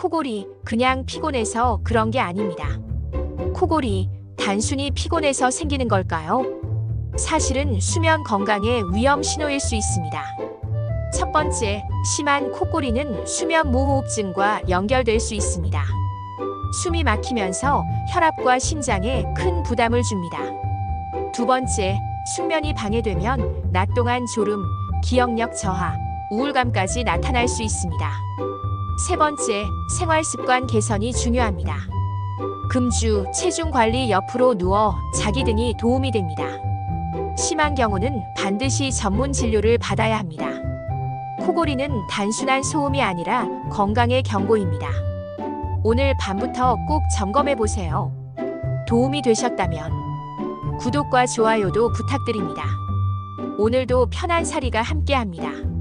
코골이 그냥 피곤해서 그런 게 아닙니다. 코골이 단순히 피곤해서 생기는 걸까요? 사실은 수면 건강의 위험 신호일 수 있습니다. 첫 번째, 심한 코골이는 수면 무호흡증과 연결될 수 있습니다. 숨이 막히면서 혈압과 심장에 큰 부담을 줍니다. 두 번째, 숙면이 방해되면 낮 동안 졸음, 기억력 저하, 우울감까지 나타날 수 있습니다. 세 번째, 생활 습관 개선이 중요합니다. 금주, 체중 관리, 옆으로 누워 자기 등이 도움이 됩니다. 심한 경우는 반드시 전문 진료를 받아야 합니다. 코골이는 단순한 소음이 아니라 건강의 경고입니다. 오늘 밤부터 꼭 점검해 보세요. 도움이 되셨다면 구독과 좋아요도 부탁드립니다. 오늘도 편안사리가 함께합니다.